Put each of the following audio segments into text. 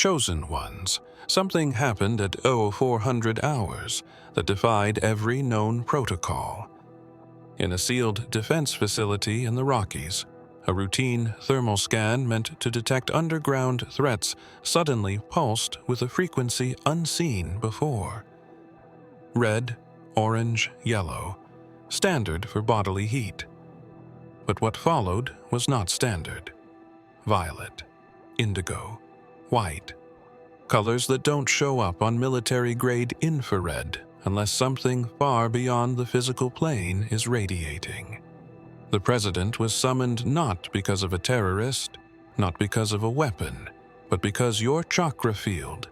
chosen ones, something happened at 0400 hours that defied every known protocol. In a sealed defense facility in the Rockies, a routine thermal scan meant to detect underground threats suddenly pulsed with a frequency unseen before. Red, orange, yellow, standard for bodily heat. But what followed was not standard. Violet, indigo, white, colors that don't show up on military-grade infrared unless something far beyond the physical plane is radiating. The president was summoned not because of a terrorist, not because of a weapon, but because your chakra field,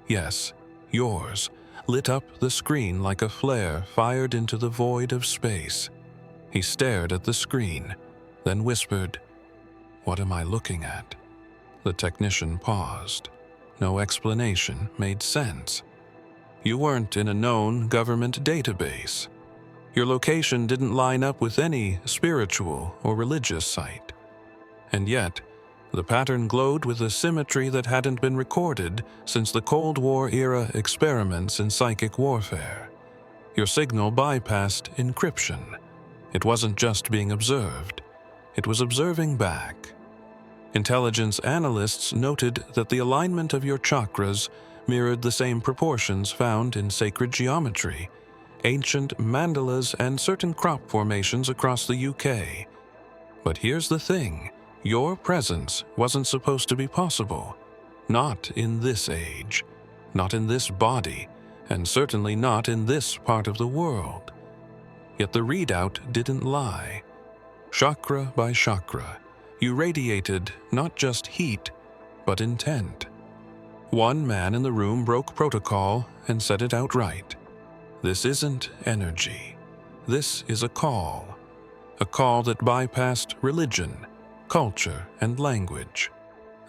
yes, yours, lit up the screen like a flare fired into the void of space. He stared at the screen, then whispered, "What am I looking at?" The technician paused. No explanation made sense. You weren't in a known government database. Your location didn't line up with any spiritual or religious site. And yet, the pattern glowed with a symmetry that hadn't been recorded since the Cold War-era experiments in psychic warfare. Your signal bypassed encryption. It wasn't just being observed. It was observing back. Intelligence analysts noted that the alignment of your chakras mirrored the same proportions found in sacred geometry, ancient mandalas, and certain crop formations across the UK. But here's the thing, your presence wasn't supposed to be possible. Not in this age, not in this body, and certainly not in this part of the world. Yet the readout didn't lie. Chakra by chakra, you radiated not just heat, but intent. One man in the room broke protocol and said it outright. This isn't energy. This is a call that bypassed religion, culture, and language.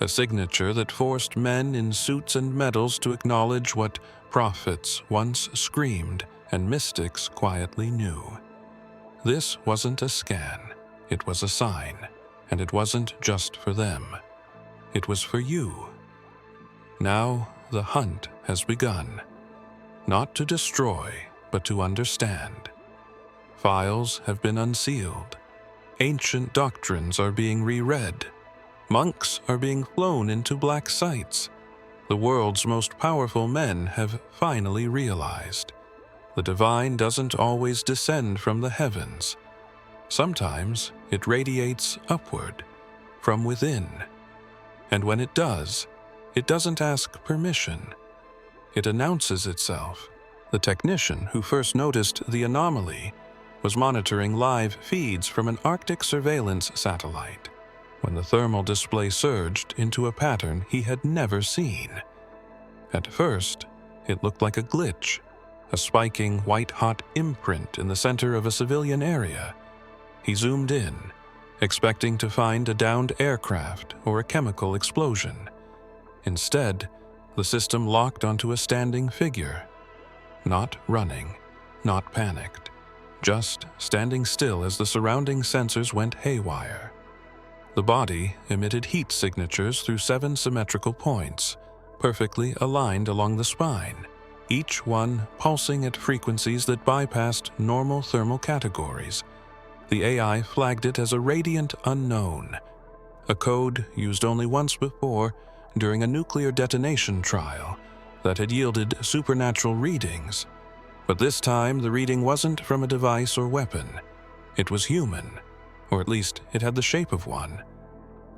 A signature that forced men in suits and medals to acknowledge what prophets once screamed and mystics quietly knew. This wasn't a scan, it was a sign, and it wasn't just for them. It was for you. Now the hunt has begun. Not to destroy, but to understand. Files have been unsealed. Ancient doctrines are being reread. Monks are being flown into black sites. The world's most powerful men have finally realized. The divine doesn't always descend from the heavens. Sometimes it radiates upward, from within. And when it does, it doesn't ask permission. It announces itself. The technician who first noticed the anomaly was monitoring live feeds from an Arctic surveillance satellite when the thermal display surged into a pattern he had never seen. At first, it looked like a glitch, a spiking white-hot imprint in the center of a civilian area. He zoomed in, expecting to find a downed aircraft or a chemical explosion. Instead, the system locked onto a standing figure. Not running, not panicked, just standing still as the surrounding sensors went haywire. The body emitted heat signatures through 7 symmetrical points, perfectly aligned along the spine, each one pulsing at frequencies that bypassed normal thermal categories. The AI flagged it as a radiant unknown, a code used only once before during a nuclear detonation trial that had yielded supernatural readings. But this time, the reading wasn't from a device or weapon. It was human, or at least it had the shape of one.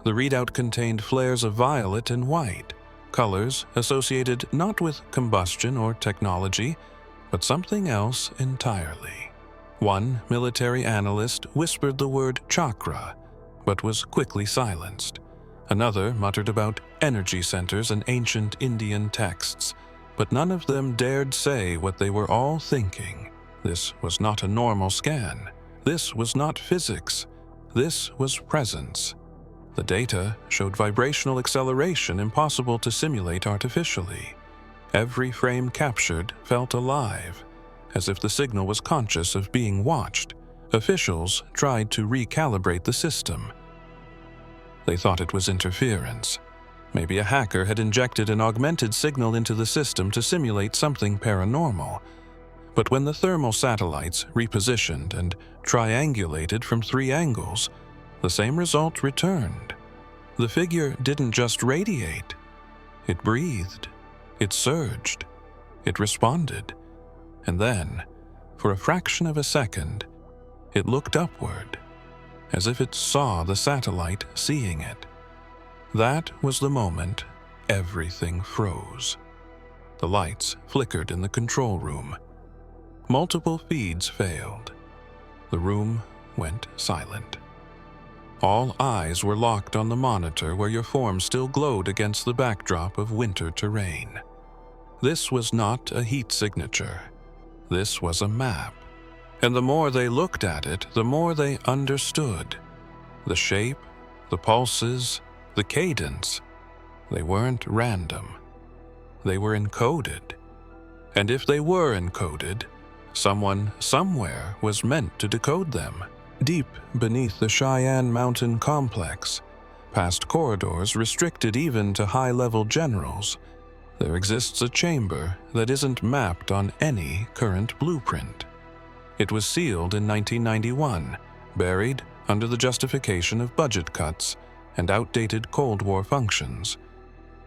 The readout contained flares of violet and white, colors associated not with combustion or technology, but something else entirely. One military analyst whispered the word chakra, but was quickly silenced. Another muttered about energy centers and ancient Indian texts, but none of them dared say what they were all thinking. This was not a normal scan. This was not physics. This was presence. The data showed vibrational acceleration impossible to simulate artificially. Every frame captured felt alive, as if the signal was conscious of being watched. Officials tried to recalibrate the system. They thought it was interference. Maybe a hacker had injected an augmented signal into the system to simulate something paranormal. But when the thermal satellites repositioned and triangulated from 3 angles, the same result returned. The figure didn't just radiate. It breathed. It surged. It responded. And then, for a fraction of a second, it looked upward, as if it saw the satellite seeing it. That was the moment everything froze. The lights flickered in the control room. Multiple feeds failed. The room went silent. All eyes were locked on the monitor where your form still glowed against the backdrop of winter terrain. This was not a heat signature. This was a map. And the more they looked at it, the more they understood. The shape, the pulses, the cadence, they weren't random. They were encoded. And if they were encoded, someone somewhere was meant to decode them. Deep beneath the Cheyenne Mountain complex, past corridors restricted even to high-level generals, there exists a chamber that isn't mapped on any current blueprint. It was sealed in 1991, buried under the justification of budget cuts and outdated Cold War functions.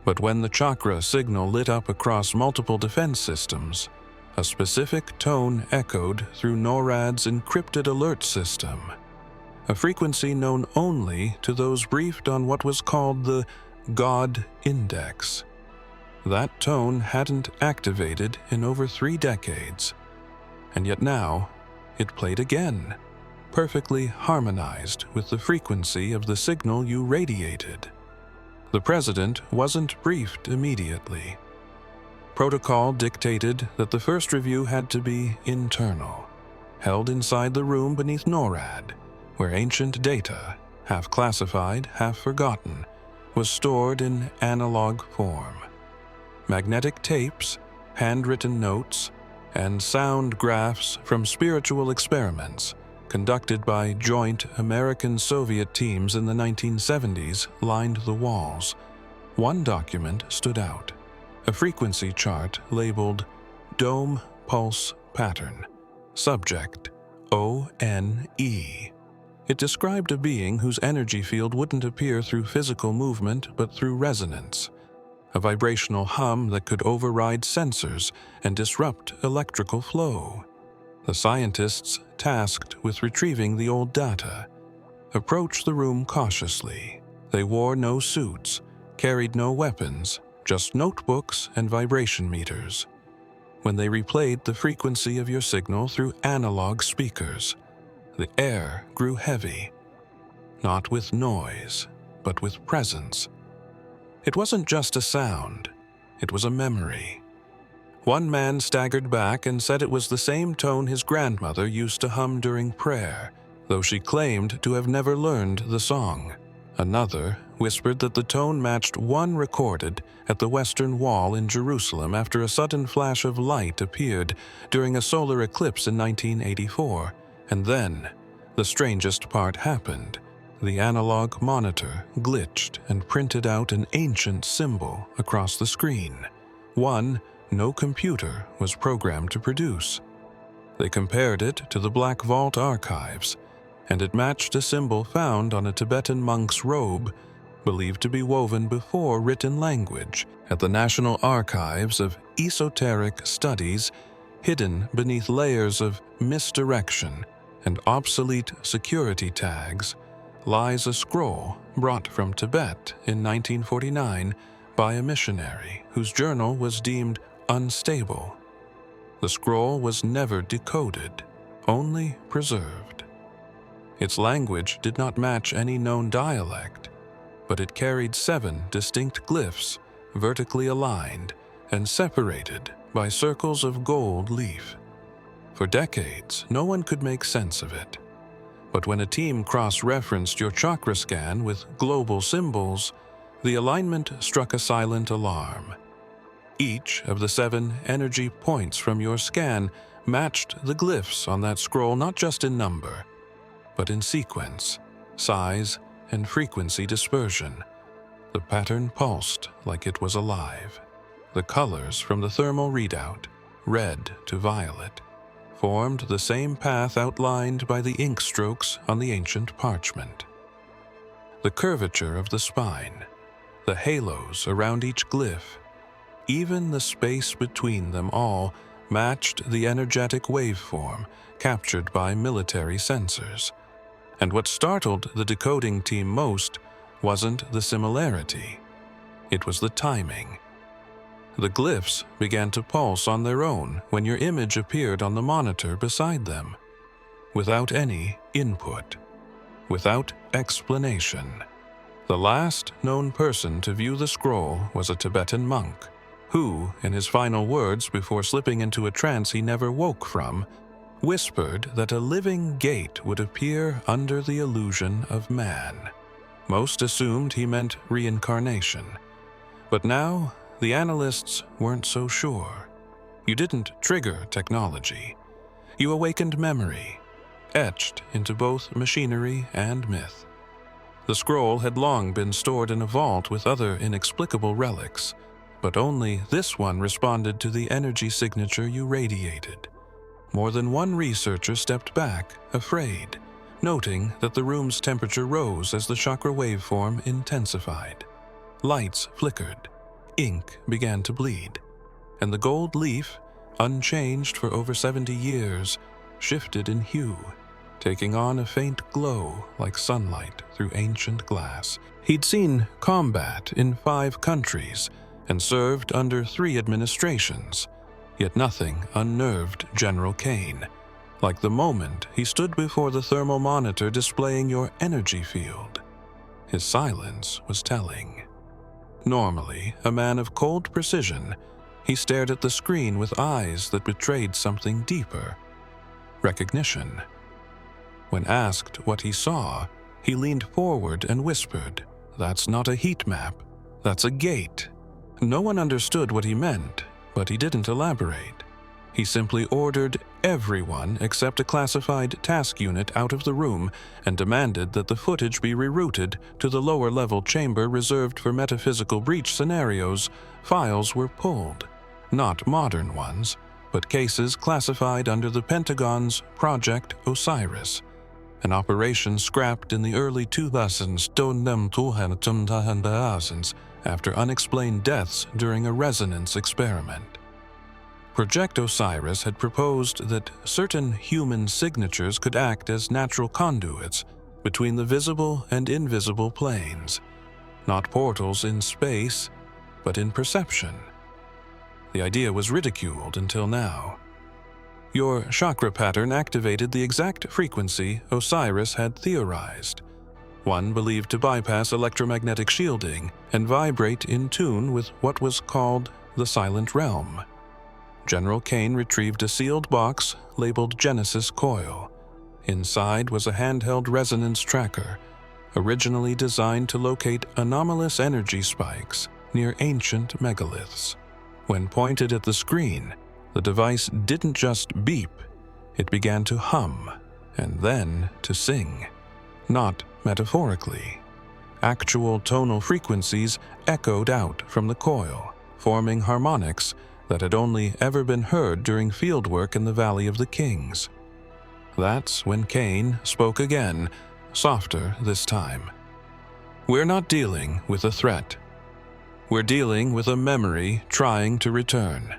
But when the Chakra signal lit up across multiple defense systems, a specific tone echoed through NORAD's encrypted alert system, a frequency known only to those briefed on what was called the God Index. That tone hadn't activated in over 3 decades, and yet now it played again, perfectly harmonized with the frequency of the signal you radiated. The president wasn't briefed immediately. Protocol dictated that the first review had to be internal, held inside the room beneath NORAD, where ancient data, half classified, half forgotten, was stored in analog form. Magnetic tapes, handwritten notes, and sound graphs from spiritual experiments conducted by joint American-Soviet teams in the 1970s lined the walls. One document stood out, a frequency chart labeled Dome Pulse Pattern, subject ONE. It described a being whose energy field wouldn't appear through physical movement but through resonance, a vibrational hum that could override sensors and disrupt electrical flow. The scientists tasked with retrieving the old data approached the room cautiously. They wore no suits, carried no weapons, just notebooks and vibration meters. When they replayed the frequency of your signal through analog speakers, the air grew heavy, not with noise, but with presence. It wasn't just a sound, it was a memory. One man staggered back and said it was the same tone his grandmother used to hum during prayer, though she claimed to have never learned the song. Another whispered that the tone matched one recorded at the Western Wall in Jerusalem after a sudden flash of light appeared during a solar eclipse in 1984. And then, the strangest part happened. The analog monitor glitched and printed out an ancient symbol across the screen, one no computer was programmed to produce. They compared it to the Black Vault archives, and it matched a symbol found on a Tibetan monk's robe, believed to be woven before written language at the National Archives of Esoteric Studies, hidden beneath layers of misdirection and obsolete security tags, lies a scroll brought from Tibet in 1949 by a missionary whose journal was deemed unstable. The scroll was never decoded, only preserved. Its language did not match any known dialect, but it carried 7 distinct glyphs, vertically aligned and separated by circles of gold leaf. For decades, no one could make sense of it. But when a team cross-referenced your chakra scan with global symbols, the alignment struck a silent alarm. Each of the 7 energy points from your scan matched the glyphs on that scroll not just in number, but in sequence, size, and frequency dispersion. The pattern pulsed like it was alive. The colors from the thermal readout, red to violet, formed the same path outlined by the ink strokes on the ancient parchment. The curvature of the spine, the halos around each glyph, even the space between them all matched the energetic waveform captured by military sensors. And what startled the decoding team most wasn't the similarity. It was the timing. The glyphs began to pulse on their own when your image appeared on the monitor beside them, without any input, without explanation. The last known person to view the scroll was a Tibetan monk, who, in his final words before slipping into a trance he never woke from, whispered that a living gate would appear under the illusion of man. Most assumed he meant reincarnation, but now the analysts weren't so sure. You didn't trigger technology. You awakened memory, etched into both machinery and myth. The scroll had long been stored in a vault with other inexplicable relics, but only this one responded to the energy signature you radiated. More than one researcher stepped back, afraid, noting that the room's temperature rose as the chakra waveform intensified. Lights flickered, ink began to bleed, and the gold leaf, unchanged for over 70 years, shifted in hue, taking on a faint glow like sunlight through ancient glass. He'd seen combat in 5 countries and served under 3 administrations, yet nothing unnerved General Kane, like the moment he stood before the thermal monitor displaying your energy field. His silence was telling. Normally, a man of cold precision, he stared at the screen with eyes that betrayed something deeper: recognition. When asked what he saw, he leaned forward and whispered, "That's not a heat map, that's a gate." No one understood what he meant, but he didn't elaborate. He simply ordered everyone except a classified task unit out of the room and demanded that the footage be rerouted to the lower-level chamber reserved for metaphysical breach scenarios. Files were pulled, not modern ones, but cases classified under the Pentagon's Project Osiris, an operation scrapped in the early 2000s after unexplained deaths during a resonance experiment. Project Osiris had proposed that certain human signatures could act as natural conduits between the visible and invisible planes, not portals in space, but in perception. The idea was ridiculed until now. Your chakra pattern activated the exact frequency Osiris had theorized, one believed to bypass electromagnetic shielding and vibrate in tune with what was called the Silent Realm. General Kane retrieved a sealed box labeled Genesis Coil. Inside was a handheld resonance tracker, originally designed to locate anomalous energy spikes near ancient megaliths. When pointed at the screen, the device didn't just beep, it began to hum, and then to sing. Not metaphorically. Actual tonal frequencies echoed out from the coil, forming harmonics that had only ever been heard during fieldwork in the Valley of the Kings. That's when Kane spoke again, softer this time. "We're not dealing with a threat. We're dealing with a memory trying to return."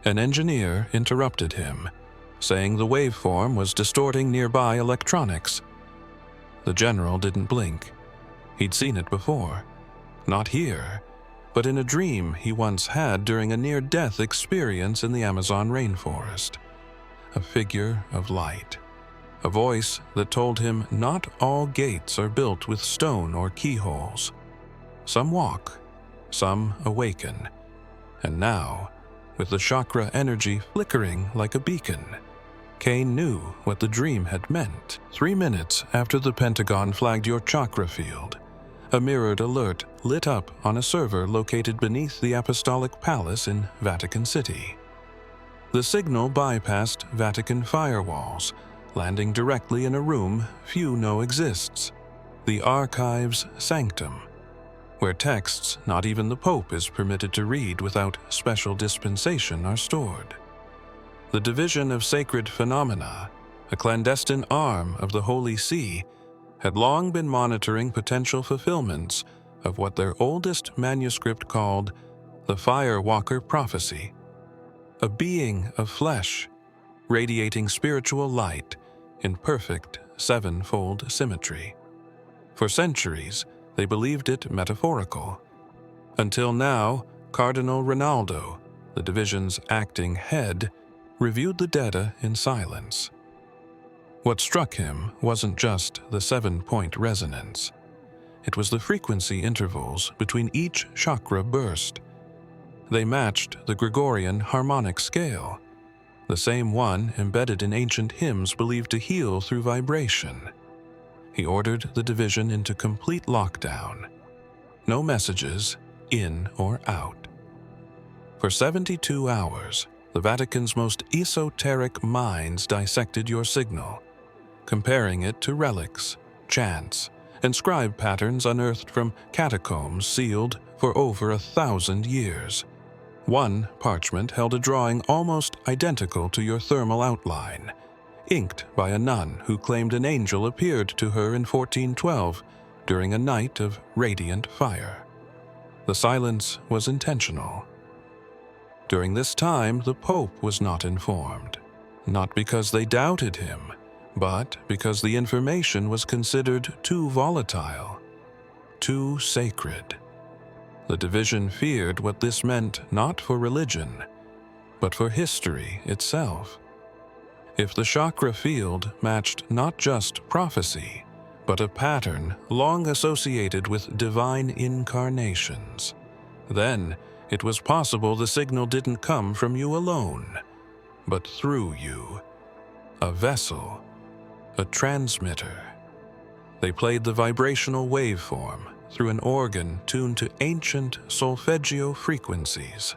An engineer interrupted him, saying the waveform was distorting nearby electronics. The general didn't blink. He'd seen it before. Not here, but in a dream he once had during a near-death experience in the Amazon rainforest. A figure of light. A voice that told him not all gates are built with stone or keyholes. Some walk, some awaken. And now, with the chakra energy flickering like a beacon, Kane knew what the dream had meant. 3 minutes after the Pentagon flagged your chakra field, a mirrored alert lit up on a server located beneath the Apostolic Palace in Vatican City. The signal bypassed Vatican firewalls, landing directly in a room few know exists, the Archives Sanctum. where texts not even the Pope is permitted to read without special dispensation are stored. The Division of Sacred Phenomena, a clandestine arm of the Holy See, had long been monitoring potential fulfillments of what their oldest manuscript called the Firewalker Prophecy, a being of flesh, radiating spiritual light in perfect sevenfold symmetry. For centuries, they believed it metaphorical, until now Cardinal Rinaldo, the division's acting head, reviewed the data in silence. What struck him wasn't just the 7-point resonance. It was the frequency intervals between each chakra burst. They matched the Gregorian harmonic scale, the same one embedded in ancient hymns believed to heal through vibration. He ordered the division into complete lockdown. No messages, in or out. For 72 hours, the Vatican's most esoteric minds dissected your signal, comparing it to relics, chants, and scribe patterns unearthed from catacombs sealed for over 1,000 years. One parchment held a drawing almost identical to your thermal outline, inked by a nun who claimed an angel appeared to her in 1412 during a night of radiant fire. The silence was intentional. During this time, the Pope was not informed, not because they doubted him, but because the information was considered too volatile, too sacred. The division feared what this meant not for religion, but for history itself. If the chakra field matched not just prophecy, but a pattern long associated with divine incarnations, then it was possible the signal didn't come from you alone, but through you. A vessel, a transmitter. They played the vibrational waveform through an organ tuned to ancient solfeggio frequencies.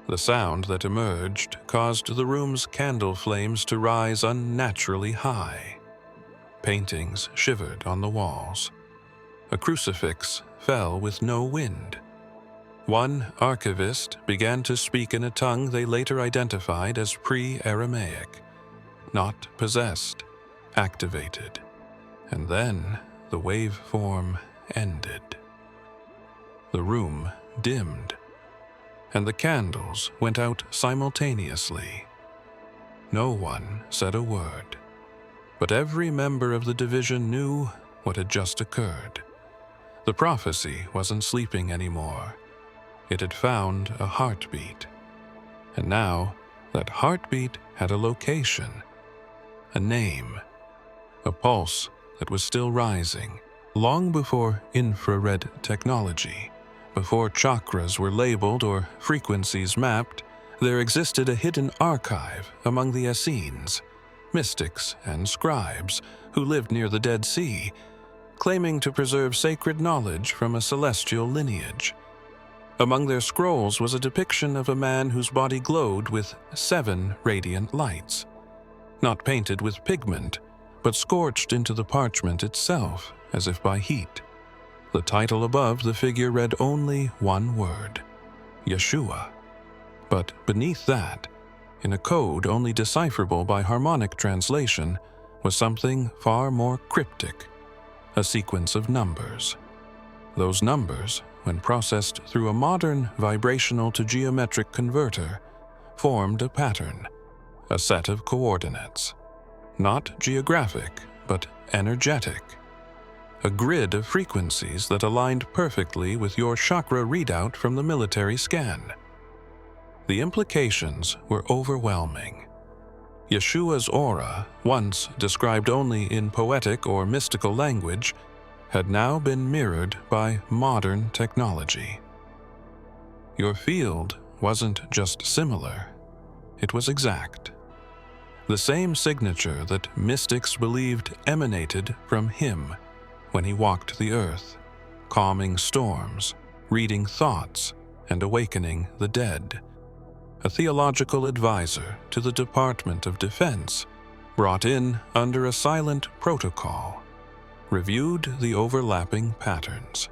The sound that emerged caused the room's candle flames to rise unnaturally high. Paintings shivered on the walls. A crucifix fell with no wind. One archivist began to speak in a tongue they later identified as pre-Aramaic, not possessed, activated. And then the waveform ended. The room dimmed, and the candles went out simultaneously. No one said a word, but every member of the division knew what had just occurred. The prophecy wasn't sleeping anymore. It had found a heartbeat, and now that heartbeat had a location, a name, a pulse that was still rising. Long before infrared technology, before chakras were labeled or frequencies mapped, there existed a hidden archive among the Essenes, mystics and scribes who lived near the Dead Sea, claiming to preserve sacred knowledge from a celestial lineage. Among their scrolls was a depiction of a man whose body glowed with 7 radiant lights, not painted with pigment, but scorched into the parchment itself as if by heat. The title above the figure read only one word, Yeshua. But beneath that, in a code only decipherable by harmonic translation, was something far more cryptic, a sequence of numbers. Those numbers, when processed through a modern vibrational to geometric converter, formed a pattern, a set of coordinates. Not geographic, but energetic. A grid of frequencies that aligned perfectly with your chakra readout from the military scan. The implications were overwhelming. Yeshua's aura, once described only in poetic or mystical language, had now been mirrored by modern technology. Your field wasn't just similar, it was exact. The same signature that mystics believed emanated from him when he walked the earth, calming storms, reading thoughts, and awakening the dead. A theological advisor to the Department of Defense, brought in under a silent protocol, reviewed the overlapping patterns.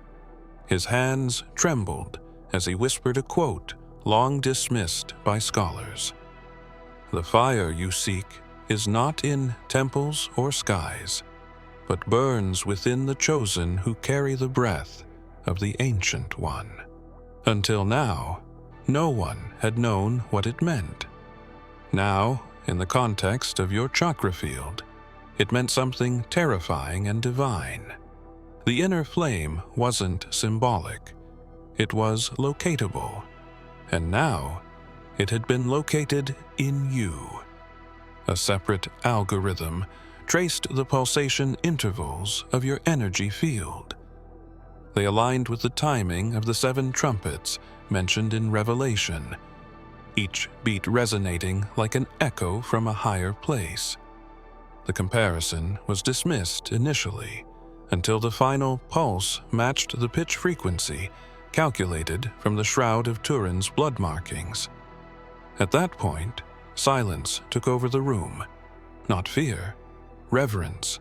His hands trembled as he whispered a quote long dismissed by scholars. "The fire you seek is not in temples or skies, but burns within the chosen who carry the breath of the Ancient One." Until now, no one had known what it meant. Now, in the context of your chakra field, it meant something terrifying and divine. The inner flame wasn't symbolic. It was locatable. And now, it had been located in you. A separate algorithm traced the pulsation intervals of your energy field. They aligned with the timing of the 7 trumpets mentioned in Revelation, each beat resonating like an echo from a higher place. The comparison was dismissed initially, until the final pulse matched the pitch frequency calculated from the Shroud of Turin's blood markings. At that point, silence took over the room. Not fear, reverence.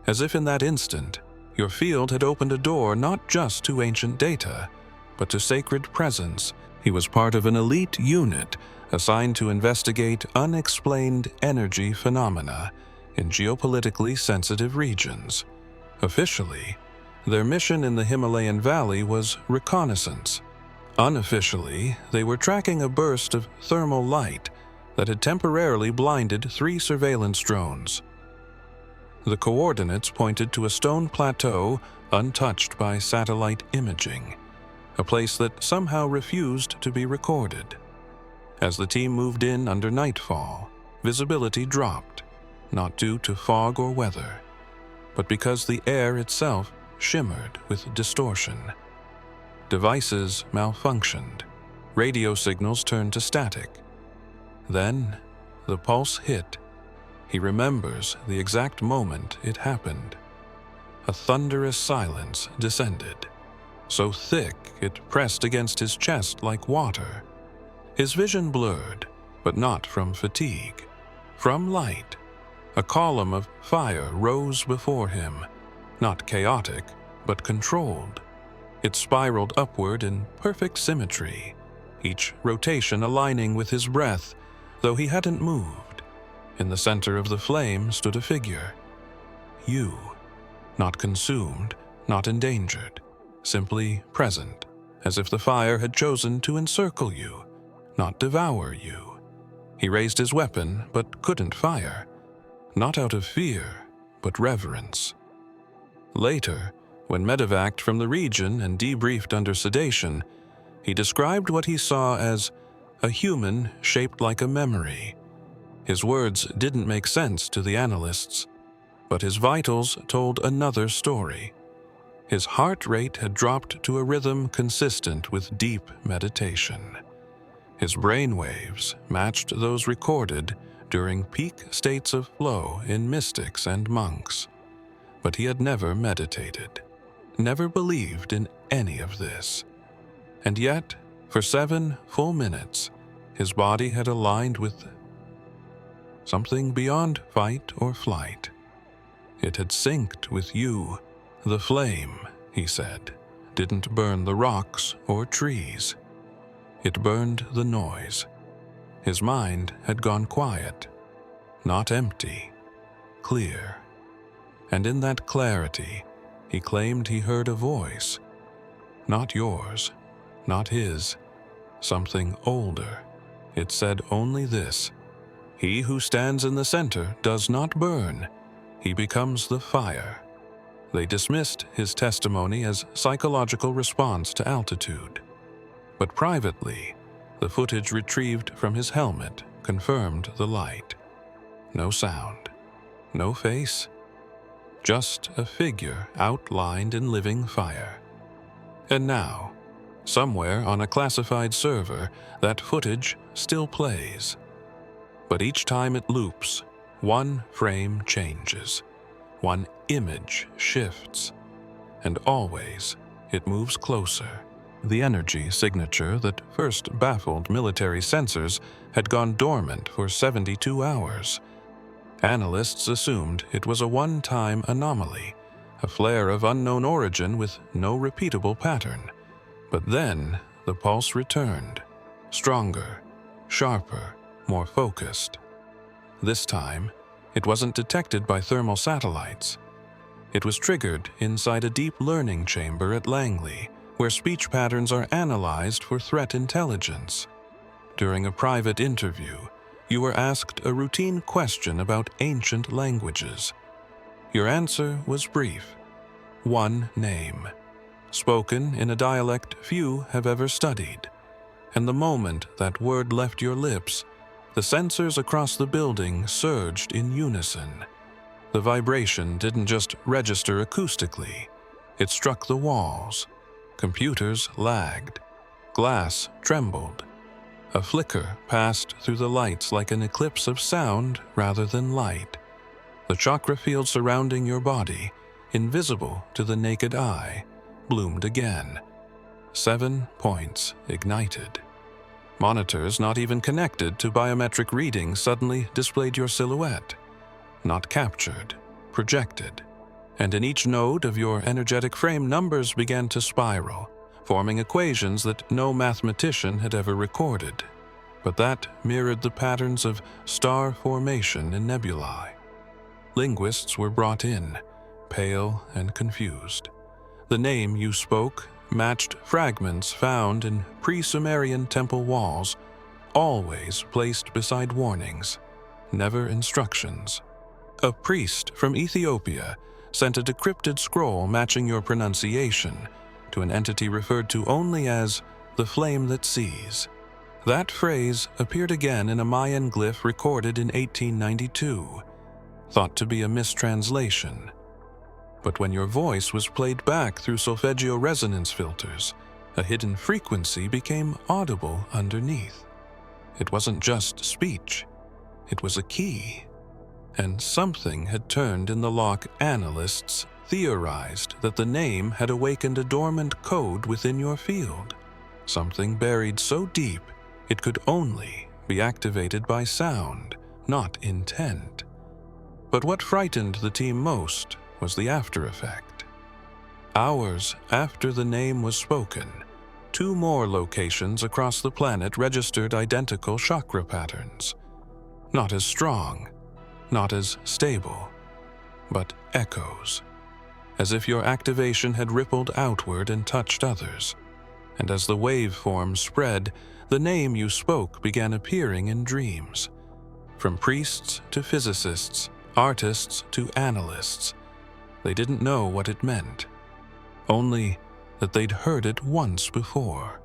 As if in that instant, your field had opened a door not just to ancient data, but to sacred presence. He was part of an elite unit assigned to investigate unexplained energy phenomena in geopolitically sensitive regions. Officially, their mission in the Himalayan Valley was reconnaissance. Unofficially, they were tracking a burst of thermal light that had temporarily blinded 3 surveillance drones. The coordinates pointed to a stone plateau untouched by satellite imaging, a place that somehow refused to be recorded. As the team moved in under nightfall, visibility dropped, not due to fog or weather, but because the air itself shimmered with distortion. Devices malfunctioned. Radio signals turned to static. Then, the pulse hit. He remembers the exact moment it happened. A thunderous silence descended, so thick it pressed against his chest like water. His vision blurred, but not from fatigue. From light, a column of fire rose before him, not chaotic, but controlled. It spiraled upward in perfect symmetry, each rotation aligning with his breath, though he hadn't moved. In the center of the flame stood a figure. You, not consumed, not endangered, simply present, as if the fire had chosen to encircle you, not devour you. He raised his weapon, but couldn't fire, not out of fear, but reverence. Later, when medevaced from the region and debriefed under sedation, he described what he saw as a human shaped like a memory. His words didn't make sense to the analysts, but his vitals told another story. His heart rate had dropped to a rhythm consistent with deep meditation. His brain waves matched those recorded during peak states of flow in mystics and monks. But he had never meditated, never believed in any of this. And yet, for 7 full minutes, his body had aligned with something beyond fight or flight. It had synced with you. The flame, he said, didn't burn the rocks or trees. It burned the noise. His mind had gone quiet, not empty, clear. And in that clarity, he claimed he heard a voice. Not yours, not his, something older. It said only this: he who stands in the center does not burn, he becomes the fire. They dismissed his testimony as psychological response to altitude. But privately, the footage retrieved from his helmet confirmed the light. No sound, no face, just a figure outlined in living fire. And now, somewhere on a classified server, that footage still plays. But each time it loops, one frame changes, one image shifts, and always it moves closer. The energy signature that first baffled military sensors had gone dormant for 72 hours. Analysts assumed it was a one-time anomaly, a flare of unknown origin with no repeatable pattern. But then the pulse returned, stronger, sharper, more focused. This time, it wasn't detected by thermal satellites. It was triggered inside a deep learning chamber at Langley, where speech patterns are analyzed for threat intelligence. During a private interview, you were asked a routine question about ancient languages. Your answer was brief: one name, spoken in a dialect few have ever studied. And the moment that word left your lips, the sensors across the building surged in unison. The vibration didn't just register acoustically, it struck the walls. Computers lagged. Glass trembled. A flicker passed through the lights like an eclipse of sound rather than light. The chakra field surrounding your body, invisible to the naked eye, bloomed again. 7 points ignited. Monitors not even connected to biometric readings suddenly displayed your silhouette. Not captured, projected. And in each node of your energetic frame, numbers began to spiral, forming equations that no mathematician had ever recorded. But that mirrored the patterns of star formation in nebulae. Linguists were brought in, pale and confused. The name you spoke matched fragments found in pre-Sumerian temple walls, always placed beside warnings, never instructions. A priest from Ethiopia sent a decrypted scroll matching your pronunciation to an entity referred to only as the flame that sees. That phrase appeared again in a Mayan glyph recorded in 1892, thought to be a mistranslation. But when your voice was played back through solfeggio resonance filters, a hidden frequency became audible underneath. It wasn't just speech, it was a key. And something had turned in the lock. Analysts theorized that the name had awakened a dormant code within your field, something buried so deep it could only be activated by sound, not intent. But what frightened the team most was the after effect. Hours after the name was spoken, 2 more locations across the planet registered identical chakra patterns. Not as strong, not as stable, but echoes, as if your activation had rippled outward and touched others. And as the waveform spread, the name you spoke began appearing in dreams. From priests to physicists, artists to analysts, they didn't know what it meant, only that they'd heard it once before,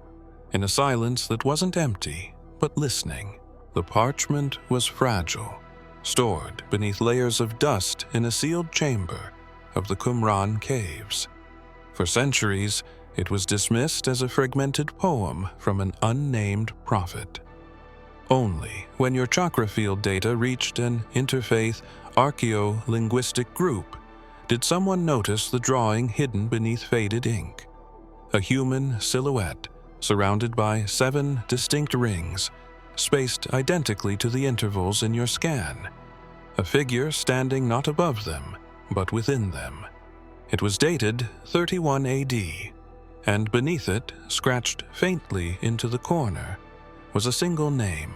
in a silence that wasn't empty, but listening. The parchment was fragile, stored beneath layers of dust in a sealed chamber of the Qumran caves. For centuries, it was dismissed as a fragmented poem from an unnamed prophet. Only when your chakra field data reached an interfaith archaeo-linguistic group did someone notice the drawing hidden beneath faded ink. A human silhouette surrounded by 7 distinct rings, spaced identically to the intervals in your scan. A figure standing not above them, but within them. It was dated 31 AD, and beneath it, scratched faintly into the corner, was a single name: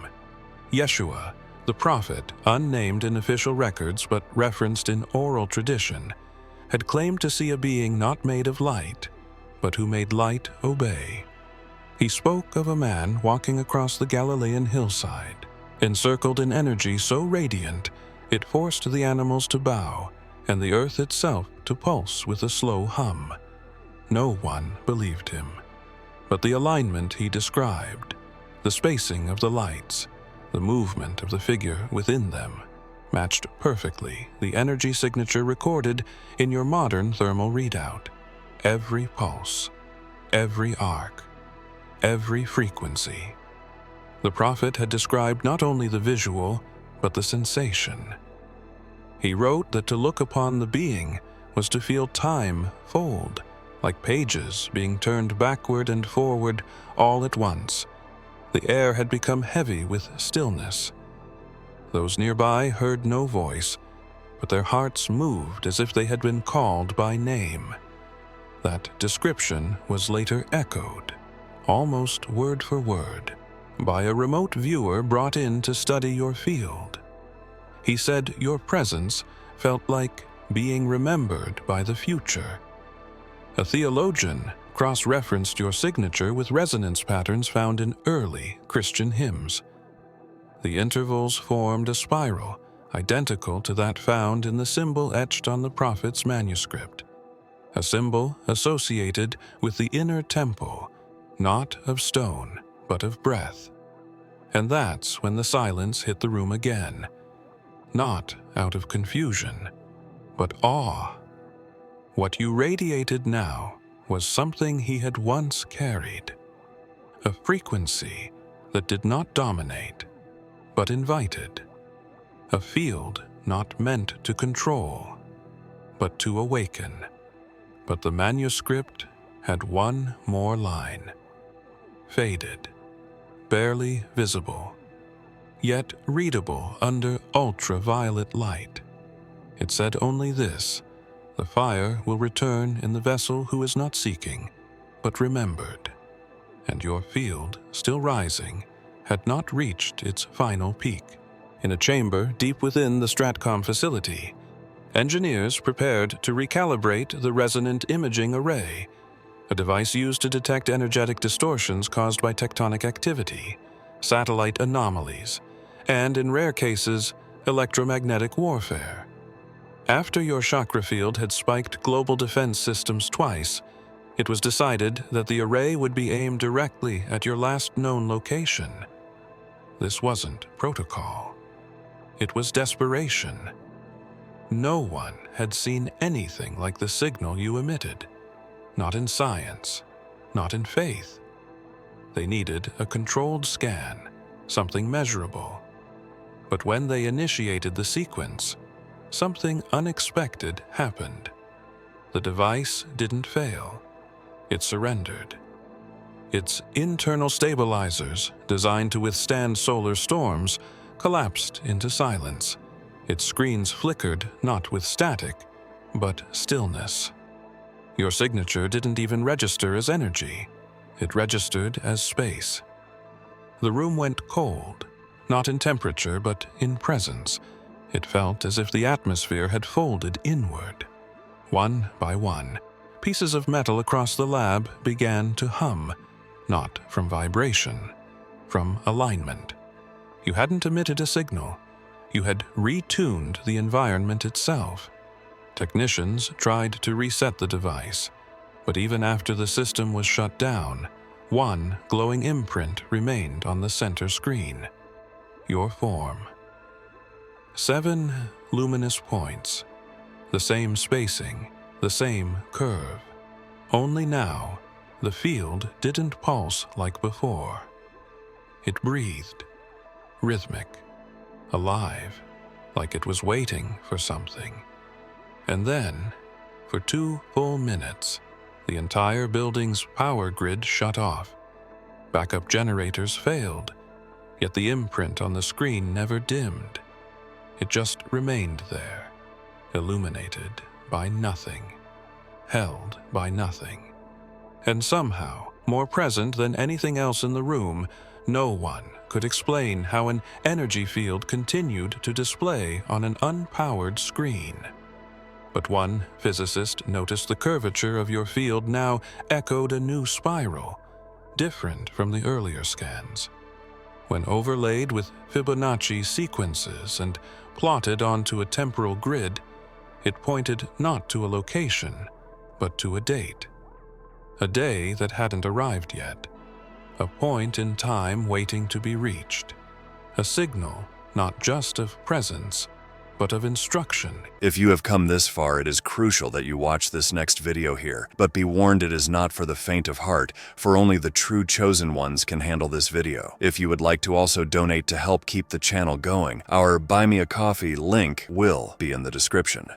Yeshua, the prophet, unnamed in official records but referenced in oral tradition, had claimed to see a being not made of light, but who made light obey. He spoke of a man walking across the Galilean hillside, encircled in energy so radiant it forced the animals to bow and the earth itself to pulse with a slow hum. No one believed him. But the alignment he described, the spacing of the lights, the movement of the figure within them, matched perfectly the energy signature recorded in your modern thermal readout. Every pulse, every arc, every frequency. The prophet had described not only the visual, but the sensation. He wrote that to look upon the being was to feel time fold, like pages being turned backward and forward all at once. The air had become heavy with stillness. Those nearby heard no voice, but their hearts moved as if they had been called by name. That description was later echoed, almost word for word, by a remote viewer brought in to study your field. He said your presence felt like being remembered by the future. A theologian cross-referenced your signature with resonance patterns found in early Christian hymns. The intervals formed a spiral identical to that found in the symbol etched on the prophet's manuscript, a symbol associated with the inner temple, not of stone, but of breath. And that's when the silence hit the room again, not out of confusion, but awe. What you radiated now was something he had once carried, a frequency that did not dominate, but invited, a field not meant to control, but to awaken. But the manuscript had one more line, faded, barely visible, yet readable under ultraviolet light. It said only this: the fire will return in the vessel who is not seeking, but remembered. And your field, still rising, had not reached its final peak. In a chamber deep within the Stratcom facility, engineers prepared to recalibrate the resonant imaging array, a device used to detect energetic distortions caused by tectonic activity, satellite anomalies, and, in rare cases, electromagnetic warfare. After your chakra field had spiked global defense systems twice, it was decided that the array would be aimed directly at your last known location. This wasn't protocol. It was desperation. No one had seen anything like the signal you emitted. Not in science, not in faith. They needed a controlled scan, something measurable. But when they initiated the sequence, something unexpected happened. The device didn't fail. It surrendered. Its internal stabilizers, designed to withstand solar storms, collapsed into silence. Its screens flickered not with static, but stillness. Your signature didn't even register as energy. It registered as space. The room went cold, not in temperature, but in presence. It felt as if the atmosphere had folded inward. One by one, pieces of metal across the lab began to hum, not from vibration, from alignment. You hadn't emitted a signal. You had retuned the environment itself. Technicians tried to reset the device, but even after the system was shut down, one glowing imprint remained on the center screen: your form. 7 luminous points, the same spacing, the same curve. Only now, the field didn't pulse like before. It breathed, rhythmic, alive, like it was waiting for something. And then, for 2 full minutes, the entire building's power grid shut off. Backup generators failed, yet the imprint on the screen never dimmed. It just remained there, illuminated by nothing, held by nothing. And somehow, more present than anything else in the room, no one could explain how an energy field continued to display on an unpowered screen. But one physicist noticed the curvature of your field now echoed a new spiral, different from the earlier scans. When overlaid with Fibonacci sequences and plotted onto a temporal grid, it pointed not to a location, but to a date. A day that hadn't arrived yet. A point in time waiting to be reached. A signal not just of presence, but of instruction. If you have come this far, it is crucial that you watch this next video here. But be warned, it is not for the faint of heart, for only the true chosen ones can handle this video. If you would like to also donate to help keep the channel going, our Buy Me a Coffee link will be in the description.